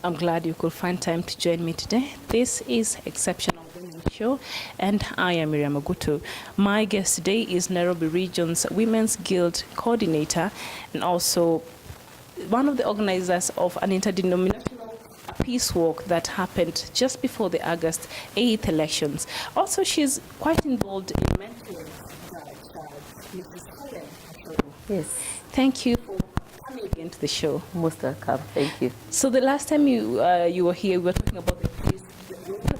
I'm glad you could find time to join me today. This is Exceptional Women Show, and I am Miriam Ogutu. My guest today is Nairobi Region's Women's Guild Coordinator and also one of the organizers of an interdenominational peace walk that happened just before the August 8th elections. Also, she's quite involved in mentoring Mrs. Hellen. Yes. Thank you for coming again to the show. Most welcome. Thank you. So the last time you were here, we were talking about the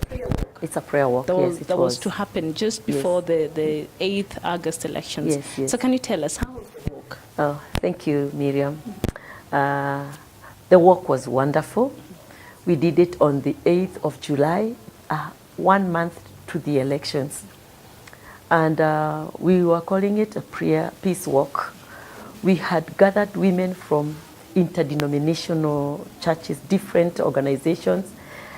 prayer walk. It's a prayer walk. That was to happen just before the 8th August elections. Yes, yes. So can you tell us, how was the walk? Oh, thank you, Miriam. The walk was wonderful. We did it on the 8th of July, 1 month to the elections. And we were calling it a peace walk. We had gathered women from interdenominational churches, different organizations,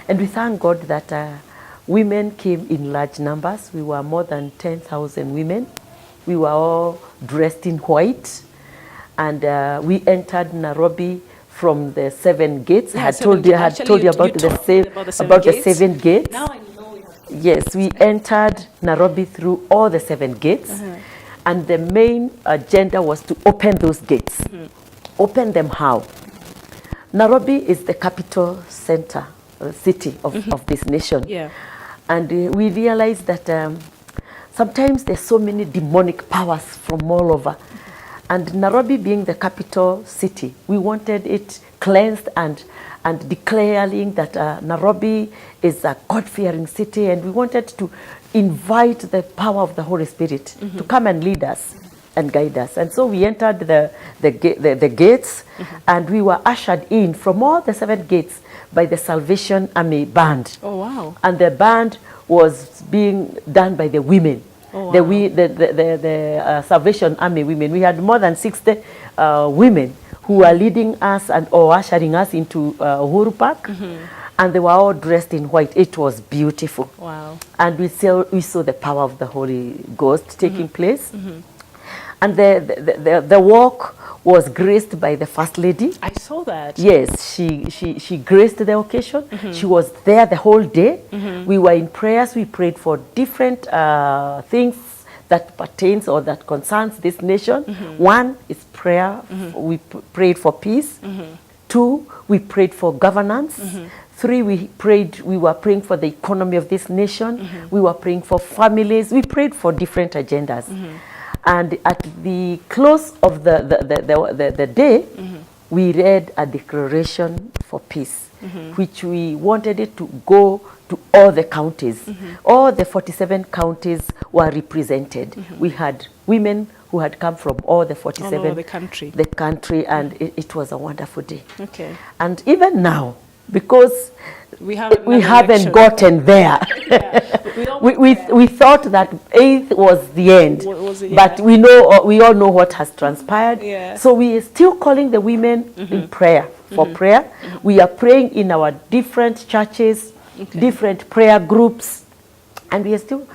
and we thank God that women came in large numbers. We were more than 10,000 women. We were all dressed in white, and we entered Nairobi from the 7 gates. Yeah, I told you about the 7 gates. Now I know. Yes, we entered Nairobi through all the 7 gates. And the main agenda was to open those gates. Open them how? Nairobi is the capital center, city of this nation. Yeah. And we realized that sometimes there's so many demonic powers from all over. And Nairobi being the capital city, we wanted it cleansed and declaring that Nairobi is a God-fearing city, and we wanted to invite the power of the Holy Spirit to come and lead us and guide us. And so we entered the gates, and we were ushered in from all the 7 gates by the Salvation Army band. Oh, wow. And the band was being done by the women. Oh, wow. The Salvation Army women. We had more than 60 women who were leading us or ushering us into Uhuru Park. And they were all dressed in white. It was beautiful. Wow. And we saw the power of the Holy Ghost taking place. And the walk was graced by the First Lady. I saw that. Yes, she graced the occasion. She was there the whole day. We were in prayers. We prayed for different things that pertains or that concerns this nation. 1 is prayer. We prayed for peace. 2, we prayed for governance. 3, we were praying for the economy of this nation. We were praying for families. We prayed for different agendas. And at the close of the day, we read a declaration for peace, which we wanted it to go to all the counties. All the 47 counties were represented. We had women who had come from all the 47 all over the country, and it was a wonderful day. Okay. And even now, because we haven't gotten there. we thought that 8th was the end, but we all know what has transpired. Yeah. So we are still calling the women in prayer for prayer. We are praying in our different churches, different prayer groups, and we are still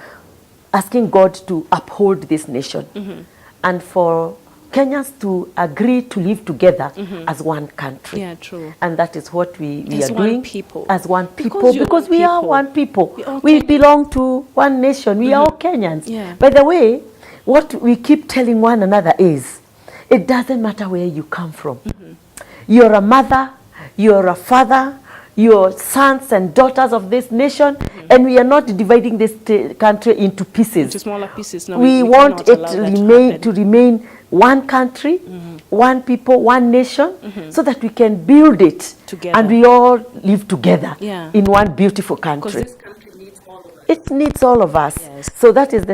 asking God to uphold this nation and for Kenyans to agree to live together as one country. Yeah, true. And that is what we are doing as one people. Because we are one people. We belong to one nation. We are all Kenyans. Yeah. By the way, what we keep telling one another is, it doesn't matter where you come from. You're a mother, you're a father, you're sons and daughters of this nation, and we are not dividing this country into pieces. Into smaller pieces. No, we want it to remain one country, one people, one nation, so that we can build it together. And we all live together in one beautiful country. Because this country needs all of us. It needs all of us. Yes. So that is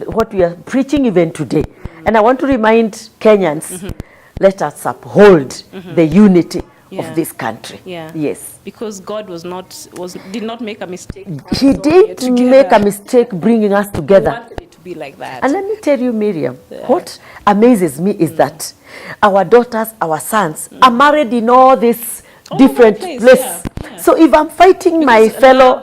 what we are preaching even today. And I want to remind Kenyans, let us uphold the unity of this country. Yeah. Yes. Because God did not make a mistake. He did make a mistake bringing us together. He wanted it to be like that. And let me tell you, Miriam, what amazes me is that our daughters, our sons are married in all these different places. Yeah. So if I'm fighting my fellow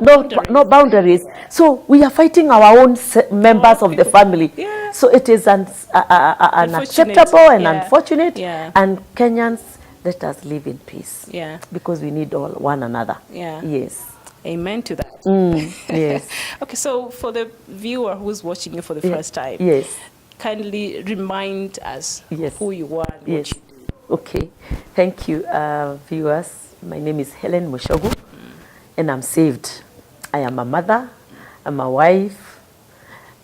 no boundaries. So we are fighting our own members of the family. Yeah. So it is unacceptable and unfortunate. Yeah. And Kenyans let us live in peace. Yeah. Because we need all one another. Yeah. Yes. Amen to that. Yes. Okay, so for the viewer who's watching you for the first time, yes. kindly remind us who you are and what you do. Okay. Thank you, viewers. My name is Hellen Muchogu, and I'm saved. I am a mother, I'm a wife,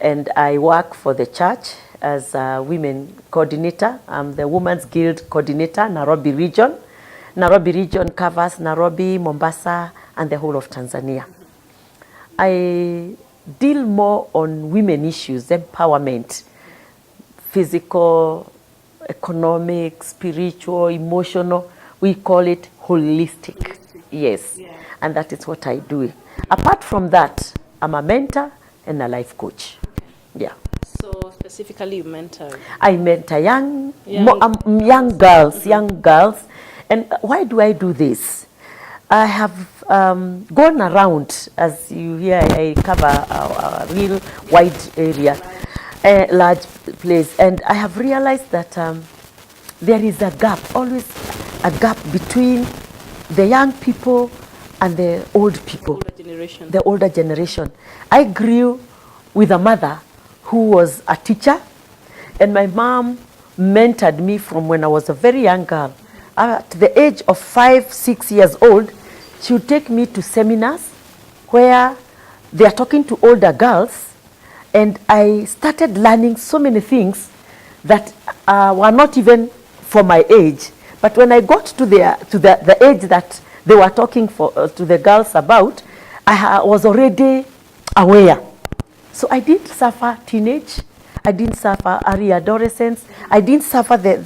and I work for the church as a women coordinator. I'm the Women's Guild coordinator, Nairobi region. Nairobi region covers Nairobi, Mombasa, and the whole of Tanzania. I deal more on women issues, empowerment, physical, economic, spiritual, emotional. We call it holistic. Yes, and that is what I do. Apart from that, I'm a mentor and a life coach. Yeah. So specifically, you mentor? I mentor young girls. And why do I do this? I have gone around, as you hear, I cover a real wide area, a large place, and I have realized that there is a gap, always a gap between the young people and the old people. The older generation. I grew with a mother who was a teacher, and my mom mentored me from when I was a very young girl. At the age of 5, 6 years old, she would take me to seminars where they are talking to older girls, and I started learning so many things that were not even for my age. But when I got to the age that they were talking to the girls about, I was already aware. So I didn't suffer teenage. I didn't suffer early adolescence. I didn't suffer those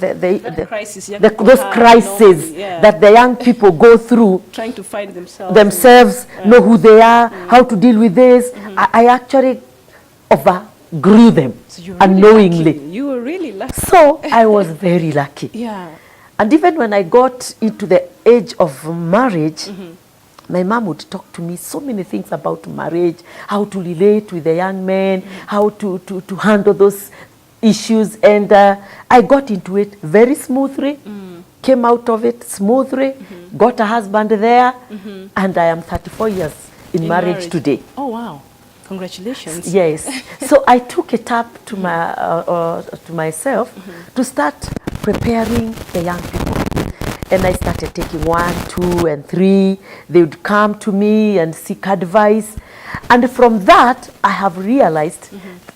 crises that the young people go through. Trying to find themselves. Know who they are, how to deal with this. I actually overgrew them unknowingly. You were really lucky. So I was very lucky. Yeah. And even when I got into the age of marriage, my mom would talk to me so many things about marriage, how to relate with the young men, how to handle those issues. And I got into it very smoothly, came out of it smoothly, got a husband there, and I am 34 years in marriage today. Oh, wow. Congratulations. Yes. So I took it up to myself to start preparing the young people. And I started taking 1, 2, and 3. They would come to me and seek advice. And from that, I have realized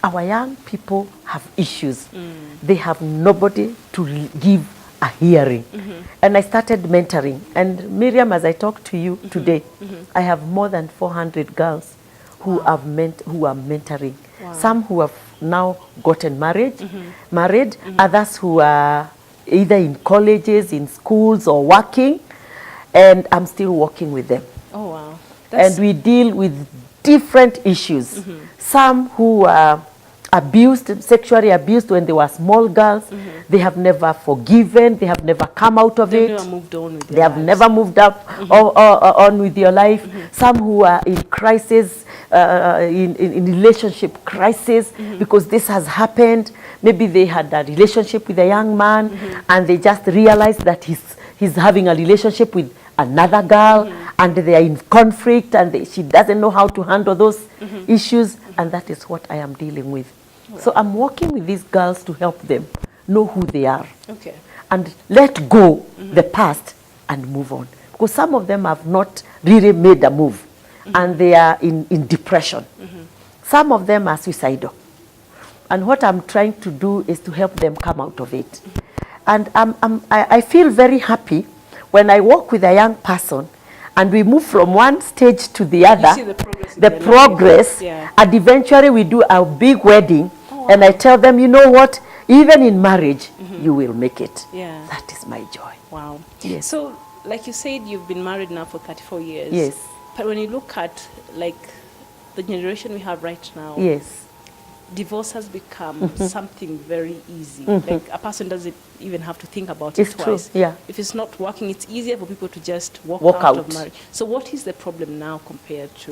our young people have issues. They have nobody to give a hearing. And I started mentoring. And Miriam, as I talk to you today, I have more than 400 girls who are mentoring. Wow. Some who have now gotten married, others who are either in colleges, in schools, or working, and I'm still working with them. Oh, wow. And we deal with different issues. Some who are abused, sexually abused when they were small girls, they have never forgiven, they have never come out of it. Never moved on with they have lives. Never moved up or on with your life. Some who are in crisis, in relationship crisis, because this has happened. Maybe they had a relationship with a young man and they just realized that he's having a relationship with another girl and they are in conflict and she doesn't know how to handle those issues, and that is what I am dealing with. Right. So I'm working with these girls to help them know who they are and let go the past and move on, because some of them have not really made a move and they are in depression. Some of them are suicidal. And what I'm trying to do is to help them come out of it. And I feel very happy when I work with a young person and we move from one stage to the other, you see the progress, and eventually we do a big wedding. Oh, wow. And I tell them, you know what, even in marriage, you will make it. Yeah. That is my joy. Wow. Yes. So, like you said, you've been married now for 34 years. Yes. But when you look at, like, the generation we have right now, yes, divorce has become something very easy. Like, a person doesn't even have to think about it twice. True. Yeah. If it's not working, it's easier for people to just walk out of marriage. So what is the problem now compared to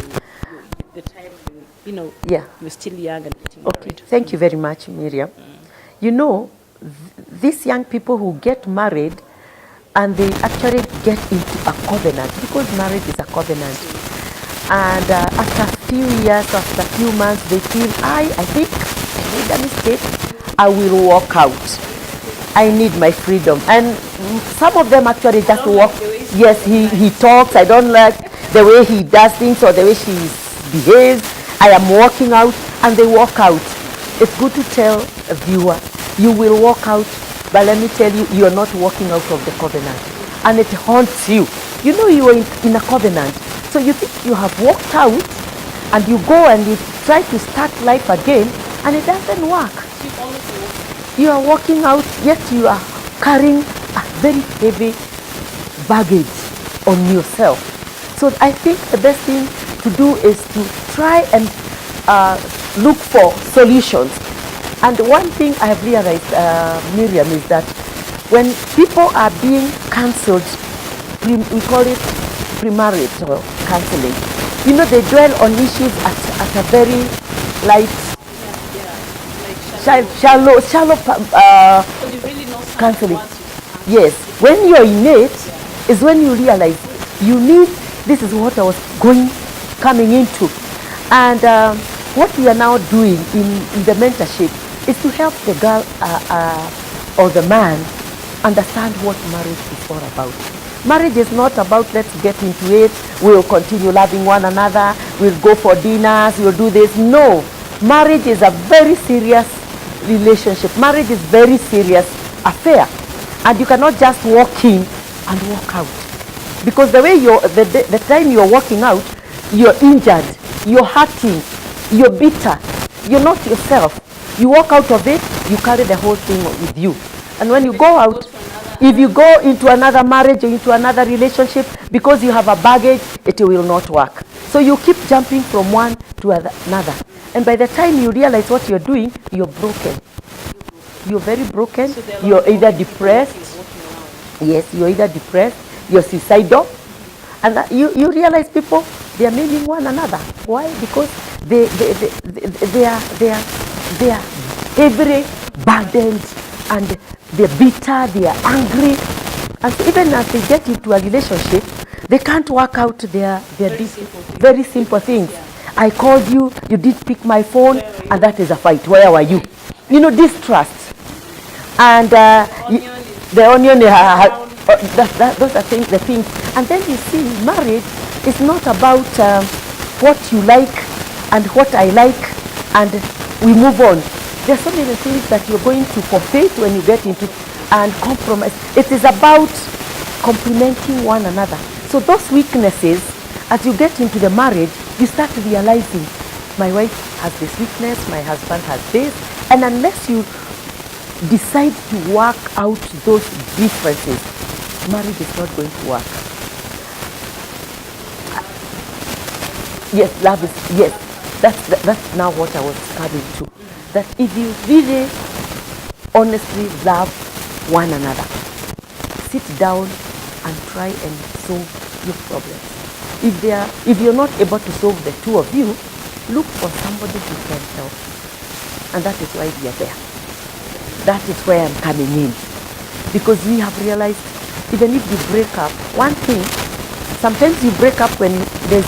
the time when, you know, you're still young and getting married? Thank you very much, Miriam. You know, these young people who get married, and they actually get into a covenant, because marriage is a covenant. And after a few years, after a few months, they feel, I think I made a mistake. I will walk out. I need my freedom. And some of them actually just walk. Yes, he talks. I don't like the way he does things or the way she behaves. I am walking out, and they walk out. It's good to tell a viewer, you will walk out, but let me tell you, you are not walking out of the covenant. And it haunts you. You know you are in a covenant. So you think you have walked out, and you go and you try to start life again, and it doesn't work. You are walking out, yet you are carrying a very heavy baggage on yourself. So I think the best thing to do is to try and look for solutions. And one thing I have realized, Miriam, is that when people are being cancelled, we call it premarital counseling. You know, they dwell on issues at a very light, shallow counseling. Yes, when you're in it is when you realize you need, this is what I was coming into. And what we are now doing in the mentorship is to help the girl or the man understand what marriage is all about. Marriage is not about let's get into it, we'll continue loving one another, we'll go for dinners, we'll do this. No, marriage is a very serious relationship. Marriage is very serious affair, and you cannot just walk in and walk out, because the way the time you're walking out, you're injured, you're hurting, you're bitter, you're not yourself. You walk out of it, you carry the whole thing with you. And when you go out, if you go into another marriage or into another relationship, because you have a baggage, it will not work. So you keep jumping from one to another. And by the time you realize what you're doing, you're broken. You're very broken. So you're either depressed. Yes, you're either depressed, you're suicidal. And you realize people, they are maiming one another. Why? Because they are heavily burdened, and they're bitter, they are angry. And so even as they get into a relationship, they can't work out their very simple things. Yeah. I called you, you didn't pick my phone, and that is a fight. Where were you? You know, distrust. And the onion, those are the things. And then you see, marriage is not about what you like and what I like, and we move on. There are so many things that you're going to forfeit when you get into and compromise. It is about complementing one another. So those weaknesses, as you get into the marriage, you start realizing, my wife has this weakness, my husband has this, and unless you decide to work out those differences, marriage is not going to work. Yes, love is, yes, that's now what I was coming to. That if you really honestly love one another, sit down and try and solve your problems. If you're not able to solve the two of you, look for somebody who can help. And that is why we are there. That is where I'm coming in. Because we have realized, even if you break up, one thing, sometimes you break up when there's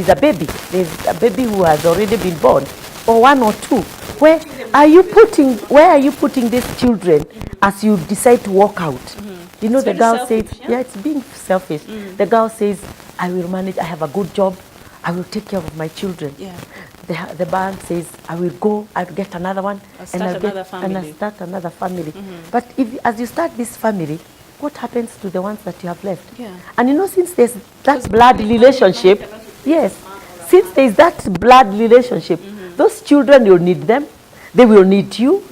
a baby. There's a baby who has already been born, or one or two. Where are you putting these children as you decide to walk out? You know, it's the girl selfish, says, yeah, it's being selfish. The girl says, I will manage, I have a good job, I will take care of my children. Yeah. The man says, I will go, I'll get another one, I'll start another family. But as you start this family, what happens to the ones that you have left? Yeah. And you know, since there's that blood relationship, yes, since there's that blood relationship, those children, you'll need them, they will need you,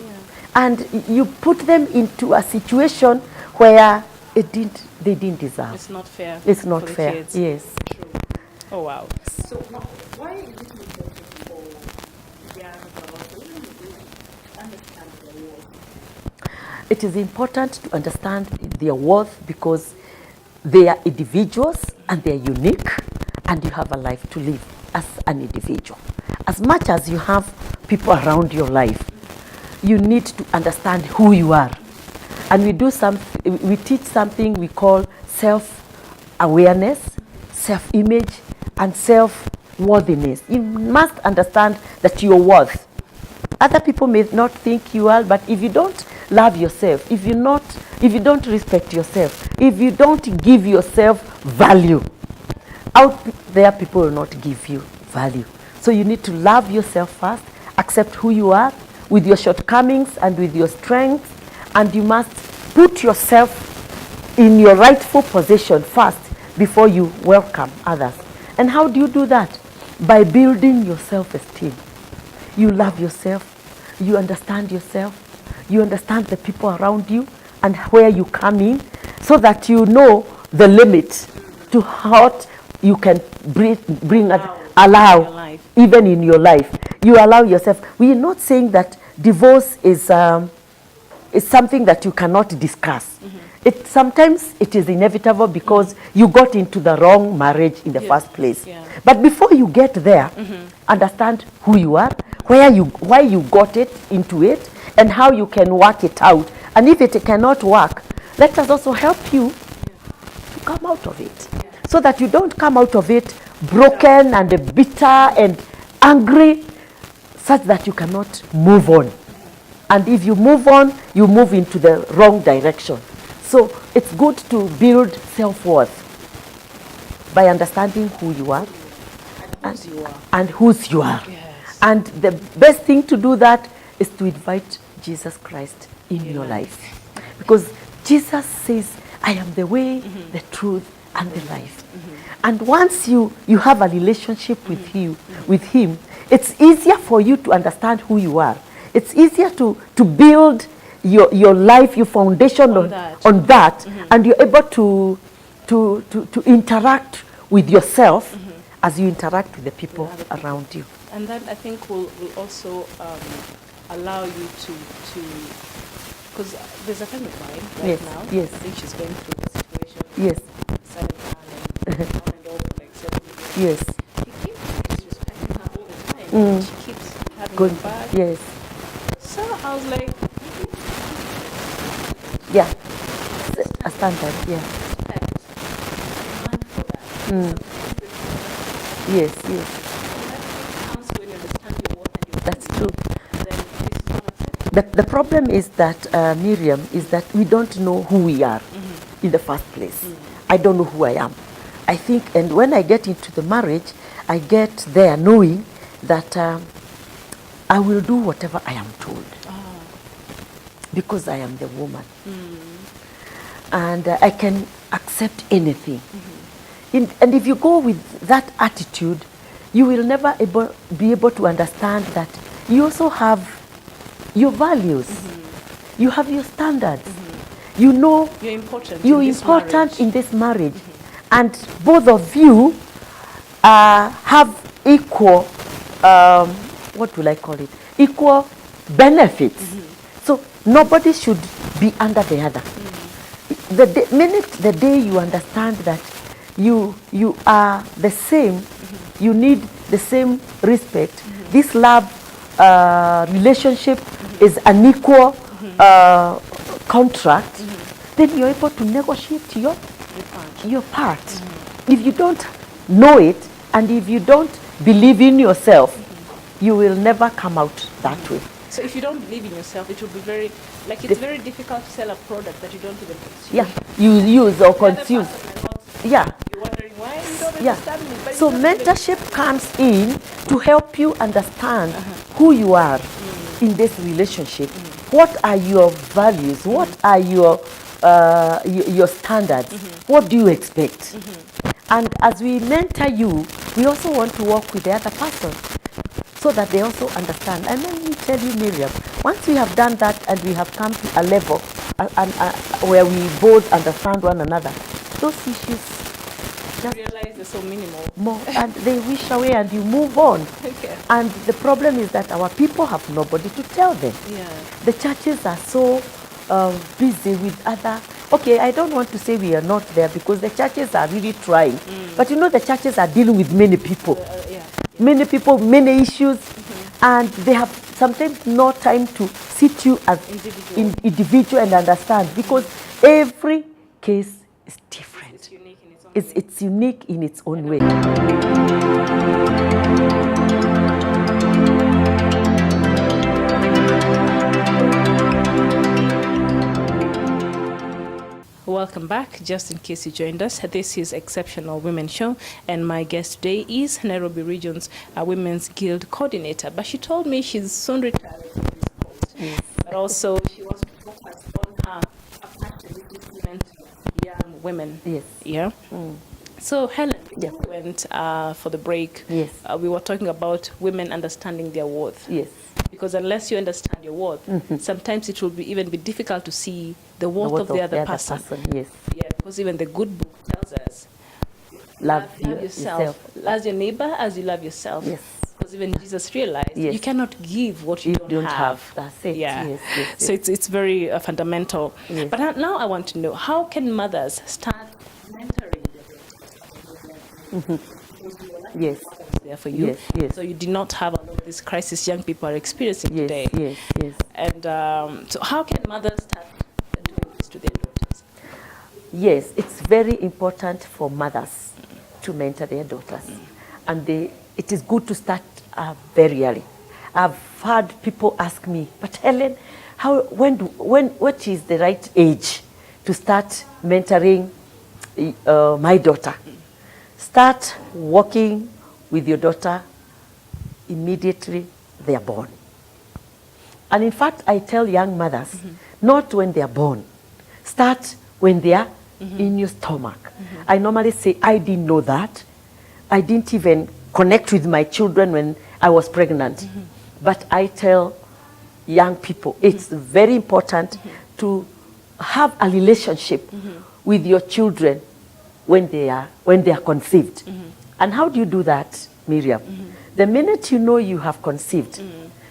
and you put them into a situation where they didn't deserve. It's not fair. It's not fair. Kids. Yes. True. Oh wow. So why is it important for young girls to understand their worth? It is important to understand their worth because they are individuals and they are unique, and you have a life to live as an individual. As much as you have people around your life, you need to understand who you are. And we teach something we call self-awareness, self-image, and self-worthiness. You must understand that you're worth. Other people may not think you are, but if you don't love yourself, if you don't respect yourself, if you don't give yourself value, out there people will not give you value. So you need to love yourself first, accept who you are with your shortcomings and with your strengths, and you must put yourself in your rightful position first before you welcome others. And how do you do that? By building your self-esteem. You love yourself, you understand yourself, you understand the people around you and where you come in, so that you know the limit to what you can allow even in your life. You allow yourself. We are not saying that divorce is something that you cannot discuss. Sometimes it is inevitable because you got into the wrong marriage in the first place. But before you get there, understand who you are, why you got into it, and how you can work it out. And if it cannot work, let us also help you to come out of it, so that you don't come out of it broken and bitter and angry, such that you cannot move on. And if you move on, you move into the wrong direction. So it's good to build self-worth by understanding who you are and whose you are. Yes. And the best thing to do that is to invite Jesus Christ in your life. Because Jesus says, I am the way, the truth, and the life. And once you have a relationship with him, it's easier for you to understand who you are. It's easier to build your life, your foundation on that, and you're able to interact with yourself as you interact with the people around you. And that, I think, will also allow you to because there's a friend of mine right now. Yes. I think she's going through the situation. Yes. And all like 7 years. Yes. He keeps disrespecting her all the time. She keeps having going back. Yes. So I was like, yeah, a standard. Yeah. Yes. That's true. The problem is that, Miriam, is that we don't know who we are in the first place. I don't know who I am. I think, and when I get into the marriage, I get there knowing that I will do whatever I am told. Because I am the woman. And I can accept anything. And if you go with that attitude, you will never be able to understand that you also have your values. You have your standards. You know you're important in this marriage. And both of you have equal, what will I call it? Equal benefits. So nobody should be under the other. The day you understand that you are the same, you need the same respect, this love relationship is an equal contract, then you're able to negotiate your part. If you don't know it, and if you don't believe in yourself, you will never come out that way. So if you don't believe in yourself, it will be very, it's very difficult to sell a product that you don't even consume. Yeah, you use or consume. Yeah. You're wondering why you don't understand me. So mentorship comes in to help you understand who you are in this relationship. What are your values? What are your standards? What do you expect? And as we mentor you, we also want to work with the other person so that they also understand. And let me tell you, Miriam, once we have done that and we have come to a level where we both understand one another, those issues just realize they're so minimal. And they wish away and you move on. Okay. And the problem is that our people have nobody to tell them. Yeah. The churches are so busy with other. Okay, I don't want to say we are not there because the churches are really trying. But you know, the churches are dealing with many people. Many people, many issues, and they have sometimes no time to sit you as individual and understand, because every case is different. It's unique in its own It's unique in its own way. Welcome back. Just in case you joined us, this is Exceptional Women Show, and my guest today is Nairobi Region's Women's Guild Coordinator. But she told me she's soon retiring from this post. Yes. But also she wants to focus on her activity to mentor young women. Yes. Yeah. So Helen, Yeah. we went for the break. Yes. We were talking about women understanding their worth. Yes. Because unless you understand your worth, sometimes it will even be difficult to see the worth of the other person. Yes. Yeah, because even the good book tells us, Love yourself. Love your neighbor as you love yourself. Yes. Because even Jesus realized Yes. you cannot give what you don't have. That's it. Yeah. Yes, yes, So yes. it's very fundamental. Yes. But now I want to know, how can mothers start mentoring their daughters? Yes. There for you. Yes, yes. So you did not have a lot of this crisis young people are experiencing Yes, today. yes, yes. And so how can mothers start doing this to their daughters? Yes, it's very important for mothers to mentor their daughters. And it is good to start very early. I've had people ask me, but Helen, what is the right age to start mentoring my daughter? Start working with your daughter immediately they are born. And in fact, I tell young mothers, not when they are born. Start when they are in your stomach. I normally say, I didn't know that. I didn't even connect with my children when I was pregnant. But I tell young people, it's very important to have a relationship with your children when they are conceived. And how do you do that, Miriam? The minute you know you have conceived,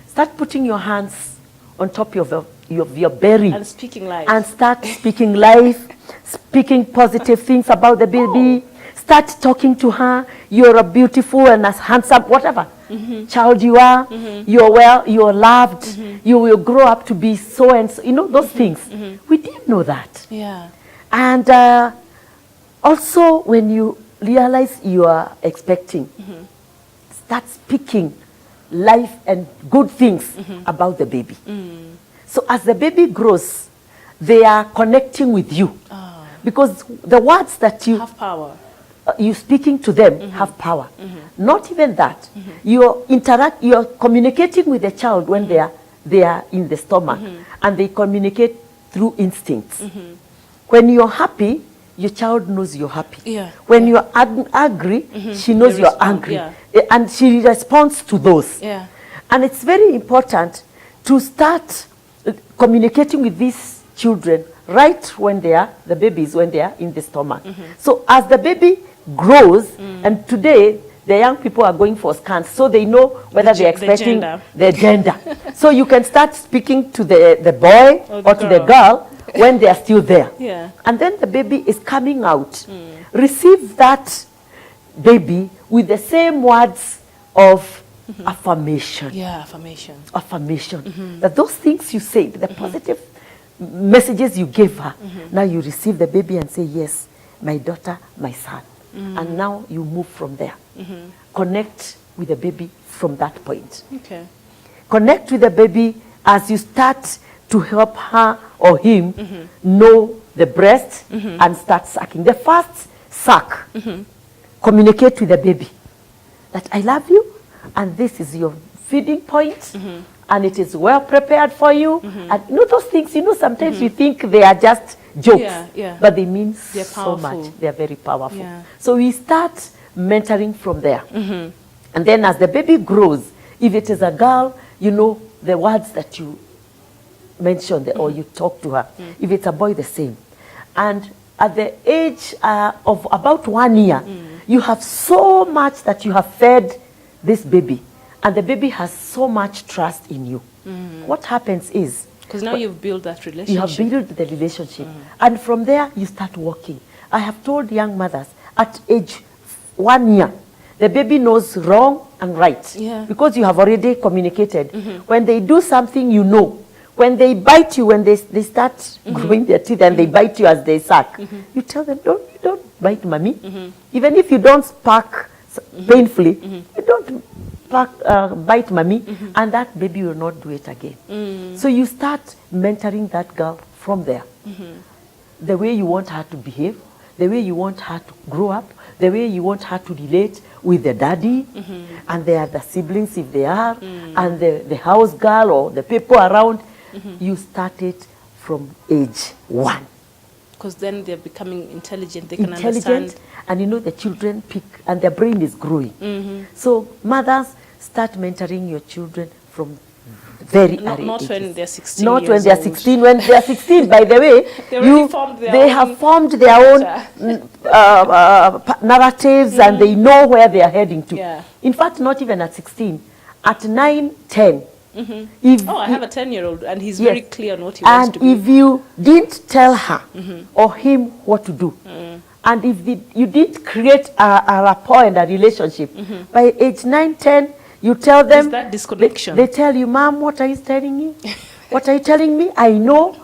start putting your hands on top of your belly And speaking life. and start speaking life, speaking positive things about the baby. Start talking to her. You're a beautiful and as handsome, whatever child you are. You're well, you're loved. You will grow up to be so and so. You know, those things. We didn't know that. Yeah. And also, when you realize you are expecting, start speaking life and good things about the baby. So as the baby grows, they are connecting with you. Because the words that you Have power. you speaking to them have power. Not even that. You're communicating with the child when they are in the stomach, and they communicate through instincts. When you're happy, your child knows you're happy. Yeah. When you're angry, she knows They you're respond, angry. yeah. And she responds to those. Yeah. And it's very important to start communicating with these children right when the babies, when they are in the stomach. So as the baby grows, and today the young people are going for scans, so they know whether they're expecting the gender. So you can start speaking to the boy or to the girl when they are still there. Yeah. And then the baby is coming out. Receive that baby with the same words of affirmation. Yeah, affirmation. Affirmation. That those things you said, the positive messages you gave her, now you receive the baby and say, yes, my daughter, my son. And now you move from there. Connect with the baby from that point. Okay. Connect with the baby as you start to help her or him know the breast and start sucking. The first suck, communicate with the baby that I love you and this is your feeding point and it is well prepared for you. And you know those things, sometimes we think they are just jokes, but they mean so much. They are very powerful. Yeah. So we start mentoring from there. And then as the baby grows, if it is a girl, you know the words that you mention or you talk to her. If it's a boy, the same. And at the age of about 1 year, you have so much that you have fed this baby. And the baby has so much trust in you. What happens is, because now you've built that relationship. you have built the relationship. And from there, you start working. I have told young mothers, at age 1 year, the baby knows wrong and right. Yeah. Because you have already communicated. When they do something, you know. When they bite you, when they start growing their teeth and they bite you as they suck, you tell them, don't bite mommy. Even if you don't spark painfully, you don't bite mommy, and that baby will not do it again. So you start mentoring that girl from there. The way you want her to behave, the way you want her to grow up, the way you want her to relate with the daddy and the other siblings if they are, and the house girl or the people around. You start it from age 1. Because then they're becoming intelligent, they can understand. And you know the children pick, and their brain is growing. So mothers, start mentoring your children from very early Not ages. when they're 16 Not years when they're old. 16. When they're 16, by the way, they have formed their own narratives, and they know where they are heading to. Yeah. In fact, not even at 16. At 9, 10. I have a 10-year-old, and he's very clear on what he wants to And be. if you didn't tell her or him what to do, and if you didn't create a rapport and a relationship, by age 9, 10, you tell them. There's that disconnection. They tell you, Mom, what are you telling me? What are you telling me? I know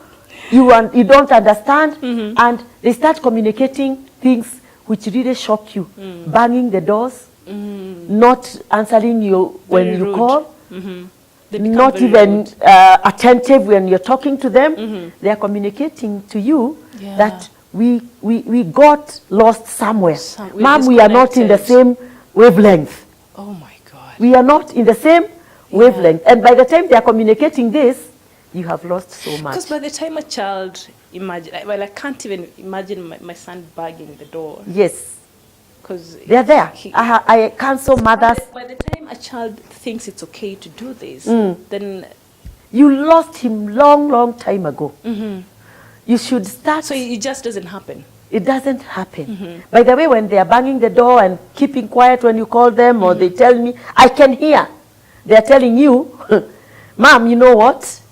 you don't understand. And they start communicating things which really shock you. Banging the doors, not answering you when Very you rude. call. They become Not very even rude. attentive when you're talking to them. They are communicating to you that we got lost somewhere. We're Mom, we are not in the disconnected. same wavelength. Oh my God. We are not in the same wavelength. And by the time they are communicating this, you have lost so much. Because by the time a child I can't even imagine my son banging the door. Yes, Because they are there. I counsel mothers. by the time a child thinks it's okay to do this, then You lost him long time ago. You should start. so it just doesn't happen. It doesn't happen. By the way, when they are banging the door and keeping quiet when you call them, or they tell me, I can hear. They are telling you, Mom, you know what?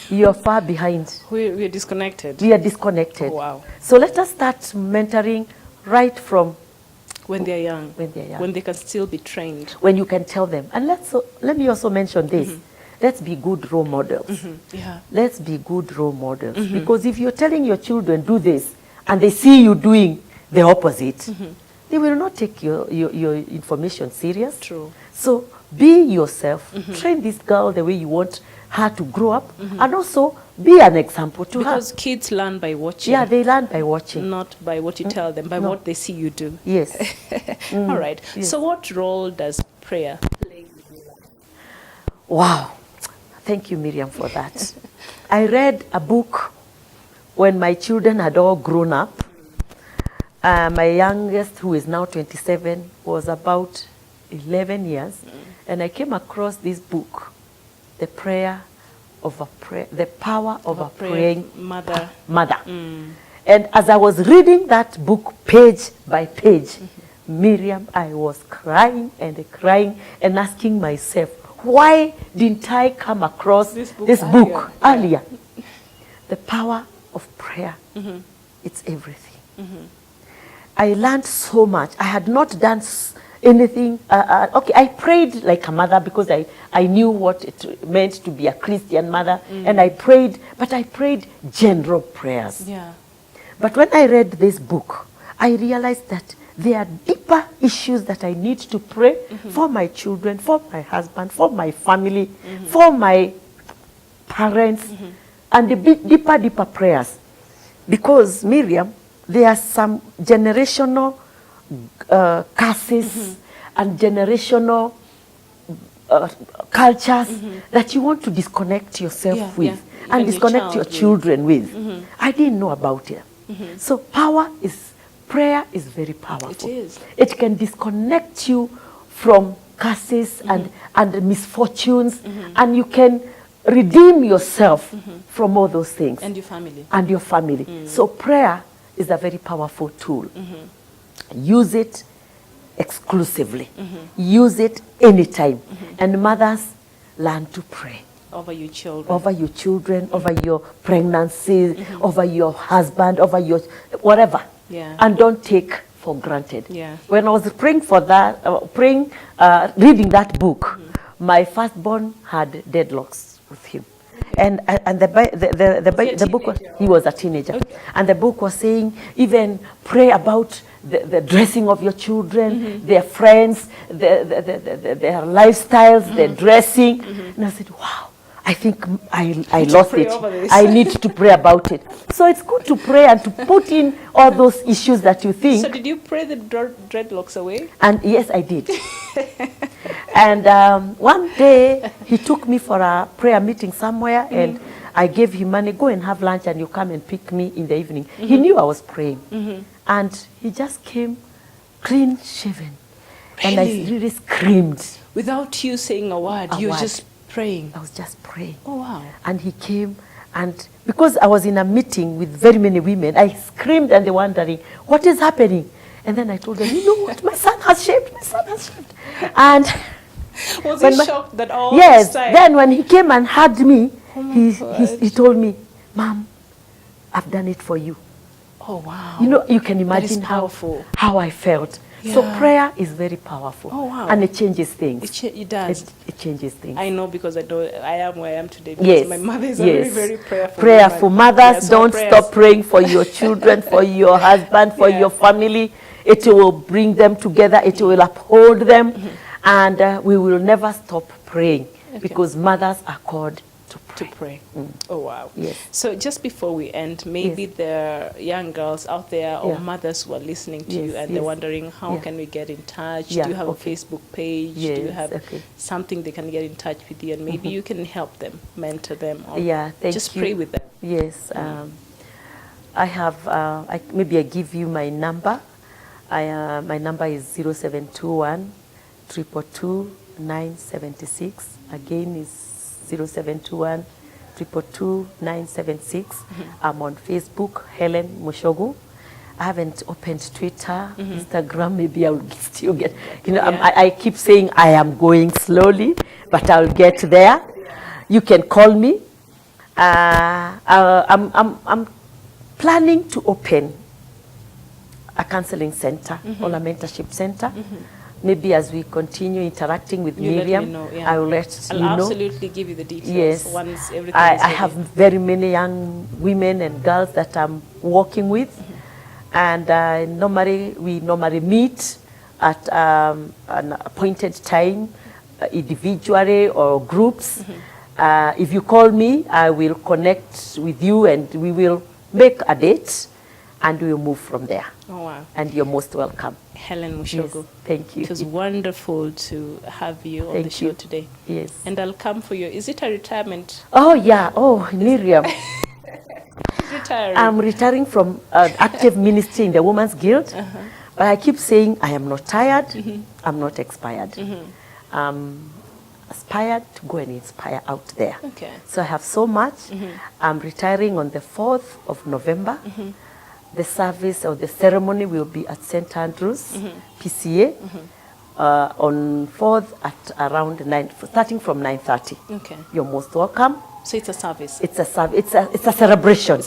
You're far behind. We're disconnected. We are disconnected. Oh, wow. So let us start mentoring right from When they're young. When they're young. When they can still be trained. when you can tell them. And let me also mention this. Let's be good role models. Yeah. Let's be good role models. Because if you're telling your children, do this, and they see you doing the opposite, they will not take your information serious. True. So be yourself. Train this girl the way you want her to grow up. And also be an example to Because her. kids learn by watching. Yeah, they learn by watching. Not by what you tell them, by what they see you do. Yes. All right. Yes. So what role does prayer play? Wow. Thank you, Miriam, for that. I read a book when my children had all grown up. My youngest, who is now 27, was about 11 years. And I came across this book, The Power of a Praying Mother. Mother. And as I was reading that book page by page, Miriam, I was crying and asking myself, why didn't I come across this book earlier? The power of prayer. It's everything. I learned so much. I had not done anything. Okay, I prayed like a mother because I knew what it meant to be a Christian mother. And I prayed, but I prayed general prayers. Yeah. But when I read this book, I realized that there are deeper issues that I need to pray for my children, for my husband, for my family, for my parents, and the deeper prayers. Because, Miriam, there are some generational curses and generational cultures that you want to disconnect yourself with and Even disconnect your children with. I didn't know about it. So prayer is very powerful. It is. It can disconnect you from curses and misfortunes, and you can redeem yourself from all those things. And your family. And your family. So prayer is a very powerful tool. Use it exclusively. Use it anytime. And mothers, learn to pray. Over your children. Over your children, over your pregnancies, over your husband, over your whatever. Yeah. And don't take for granted. Yeah. When I was praying for that, reading that book, my firstborn had deadlocks with him. And the book was, he was a teenager. Okay. And the book was saying, even pray about the dressing of your children, their friends, their lifestyles, their dressing. And I said, wow, I think I lost pray it. over this. I need to pray about it. So it's good to pray and to put in all those issues that you think. So did you pray the dreadlocks away? And yes, I did. And one day, he took me for a prayer meeting somewhere, and I gave him money, go and have lunch, and you come and pick me in the evening. He knew I was praying. And he just came clean shaven. And I Really? really screamed. Without you saying a word, A you were word. just praying. I was just praying. Oh, wow. And he came, and because I was in a meeting with very many women, I screamed, and they were wondering, what is happening? And then I told them, you know what, my son has shaved, my son has shaved. And Was when he my- shocked that all yes, this time? then when he came and hugged me, my he told me, Mom, I've done it for you. Oh, wow. You know, you can That is imagine powerful. how I felt. So Yeah. prayer is very powerful. Oh, wow. And it changes things. It does. It changes things. I know, because I know I am where I am today. Because Yes. my mother is a yes. very, very prayerful Prayerful woman. mothers, Yeah, so don't prayers. stop praying for your children, for your husband, for Yeah. your family. It will bring them together. It will uphold them. And we will never stop praying, because mothers are called to To pray. pray. Oh, wow. Yes. So just before we end, maybe Yes. there are young girls out there or Yeah. mothers who are listening to you Yes, and they're yes. wondering, how Yeah. can we get in touch? Yeah, Do you have okay. a Facebook page? Do you Yes, have okay. something they can get in touch with you? And maybe you can help them, mentor them, or Yeah, thank just you. pray with them. Yes. I have, maybe I give you my number. My number is 0721 222 976. Again, is 0721 222 976. I'm on Facebook, Hellen Muchogu. I haven't opened Twitter, Instagram. Maybe I will still get. You know, Yeah. I keep saying I am going slowly, but I'll get there. You can call me. I'm planning to open a counseling center or a mentorship center. Maybe as we continue interacting with You let me Miriam, know, yeah. I will let I'll you know. absolutely give you the details Yes, once everything I is ready. have very many young women and girls that I'm working with, and we normally meet at an appointed time, individually or groups. If you call me, I will connect with you, and we will make a date, and we will move from there. Oh, wow. And you're most welcome. Hellen Yes, Muchogu. thank you. It was wonderful to have you on the Thank show you. today. Yes. And I'll come for you. Is it a retirement? Oh yeah. Oh, Miriam. Retiring. I'm retiring from active ministry in the Women's Guild, but I keep saying I am not tired, I'm not expired. I'm aspired to go and inspire out there. Okay. So I have so much. I'm retiring on the 4th of November. The service or the ceremony will be at St. Andrews, PCA, on 4th at around 9, starting from 9:30. Okay. You're most welcome. So it's a service. It's a celebration. It's a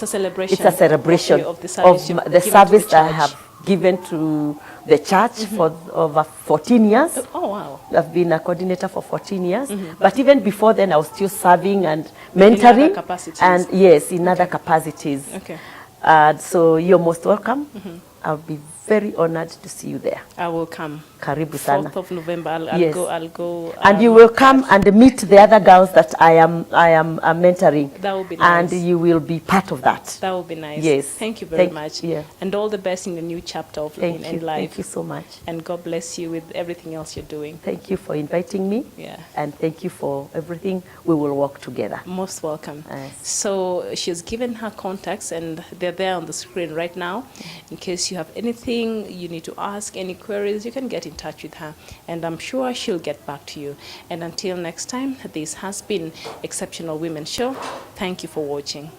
celebration. It's a celebration of the service you've the given to service the that I church. have given to the church for over 14 years. Oh, wow. I've been a coordinator for 14 years. But even before then, I was still serving and mentoring. other capacities. And yes, in other capacities. Okay. So you're most welcome. I'll be very honored to see you there. I will come. Karibu sana. 4th of November. I'll Yes. go. I'll go. And you will come and meet the other girls that I am mentoring. That would be nice. And you will be part of that. That would be nice. Yes. Thank you very Thank- much. yeah. And all the best in the new chapter of Thank you. life. Thank you so much. And God bless you with everything else you're doing. Thank you for inviting me. Yeah. And thank you for everything. We will work together. Most welcome. Yes. So she's given her contacts and they're there on the screen right now. In case you have anything you need to ask, any queries, you can get in touch with her. And I'm sure she'll get back to you. And until next time, this has been Exceptional Women Show. Thank you for watching.